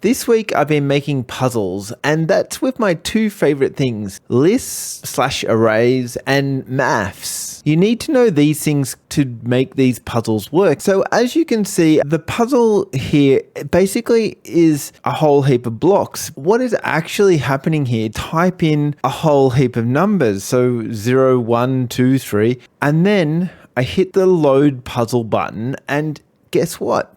This week I've been making puzzles, and that's with my two favorite things, lists/arrays and maths. You need to know these things to make these puzzles work. So as you can see, the puzzle here basically is a whole heap of blocks. What is actually happening here? Type in a whole heap of numbers. So 0, 1, 2, 3, and then I hit the load puzzle button, and guess what?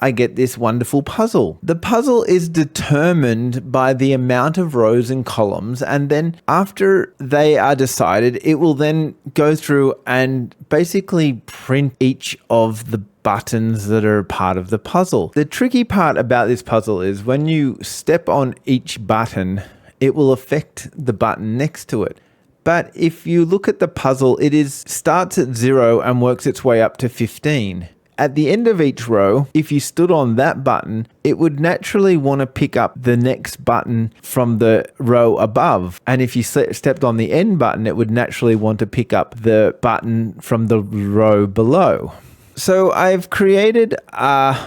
I get this wonderful puzzle. The puzzle is determined by the amount of rows and columns, and then after they are decided, it will then go through and basically print each of the buttons that are part of the puzzle. The tricky part about this puzzle is when you step on each button, it will affect the button next to it. But if you look at the puzzle, it starts at 0 and works its way up to 15. At the end of each row, if you stood on that button, it would naturally want to pick up the next button from the row above. And if you stepped on the end button, it would naturally want to pick up the button from the row below. So I've created,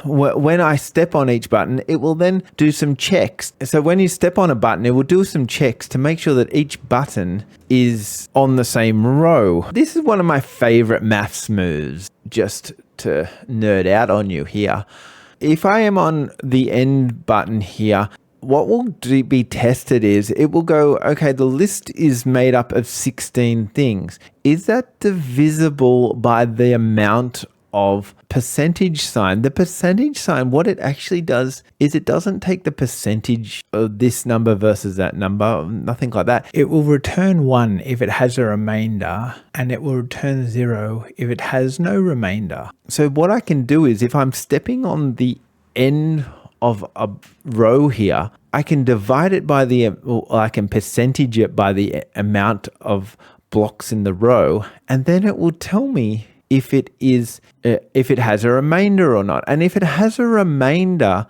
when I step on each button, it will then do some checks. So when you step on a button, it will do some checks to make sure that each button is on the same row. This is one of my favorite maths moves, just to nerd out on you here. If I am on the end button here, what will be tested is it will go, okay, the list is made up of 16 things. Is that divisible by the amount of percentage sign? The percentage sign, what it actually does is it doesn't take the percentage of this number versus that number, nothing like that. It will return 1 if it has a remainder, and it will return 0 if it has no remainder. So what I can do is if I'm stepping on the end of a row here, I can divide it by I can percentage it by the amount of blocks in the row, and then it will tell me if it has a remainder or not. And if it has a remainder,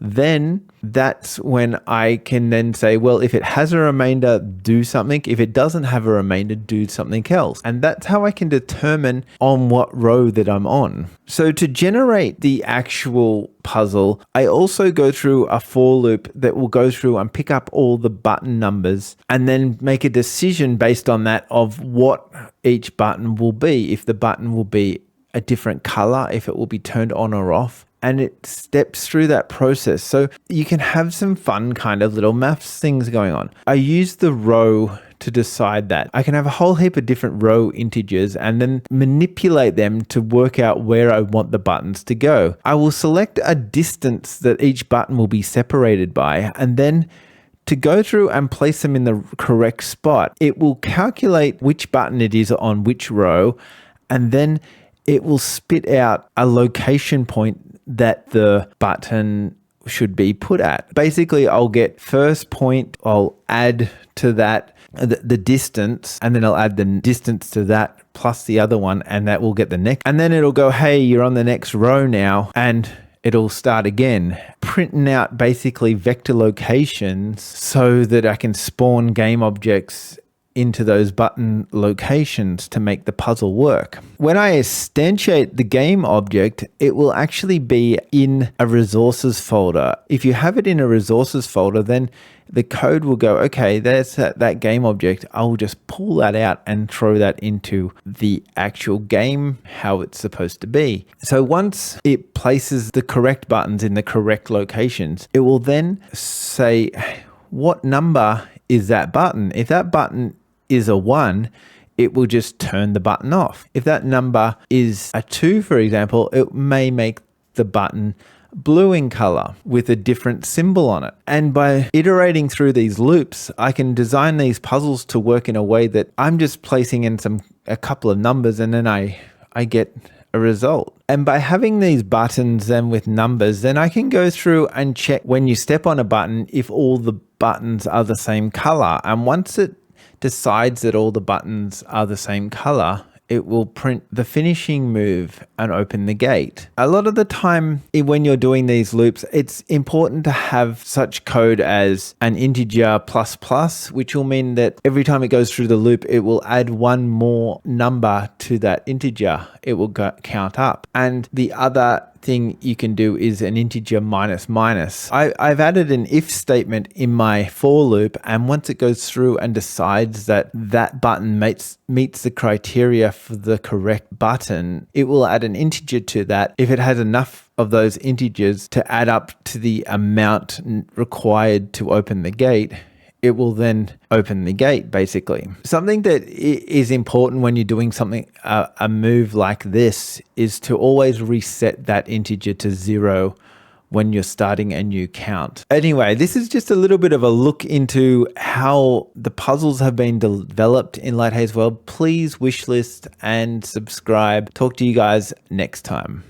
then that's when I can then say, well, if it has a remainder, do something. If it doesn't have a remainder, do something else. And that's how I can determine on what row that I'm on. So to generate the actual puzzle, I also go through a for loop that will go through and pick up all the button numbers and then make a decision based on that of what each button will be. If the button will be a different color, if it will be turned on or off. And it steps through that process. So you can have some fun kind of little maths things going on. I use the row to decide that. I can have a whole heap of different row integers and then manipulate them to work out where I want the buttons to go. I will select a distance that each button will be separated by, and then to go through and place them in the correct spot, it will calculate which button it is on which row, and then it will spit out a location point that the button should be put at. Basically, I'll get first point, I'll add to that the distance, and then I'll add the distance to that plus the other one, and that will get the next. And then it'll go, hey, you're on the next row now, and it'll start again, printing out basically vector locations so that I can spawn game objects into those button locations to make the puzzle work. When I instantiate the game object, it will actually be in a resources folder. If you have it in a resources folder, then the code will go, okay, there's that game object. I'll just pull that out and throw that into the actual game, how it's supposed to be. So once it places the correct buttons in the correct locations, it will then say, what number is that button? If that button is a 1, it will just turn the button off. If that number is a 2, for example, it may make the button blue in color with a different symbol on it. And by iterating through these loops, I can design these puzzles to work in a way that I'm just placing in a couple of numbers, and then I get a result. And by having these buttons then with numbers, then I can go through and check when you step on a button if all the buttons are the same color. And once it decides that all the buttons are the same color, it will print the finishing move and open the gate. A lot of the time when you're doing these loops, it's important to have such code as an integer plus plus, which will mean that every time it goes through the loop, it will add one more number to that integer. It will count up. And the other thing you can do is an integer minus minus. I've added an if statement in my for loop, and once it goes through and decides that that button meets the criteria for the correct button, it will add an integer to that. If it has enough of those integers to add up to the amount required to open the gate, it will then open the gate, basically. Something that is important when you're doing something, a move like this, is to always reset that integer to 0 when you're starting a new count. Anyway, this is just a little bit of a look into how the puzzles have been developed in Lighthaze World. Please wishlist and subscribe. Talk to you guys next time.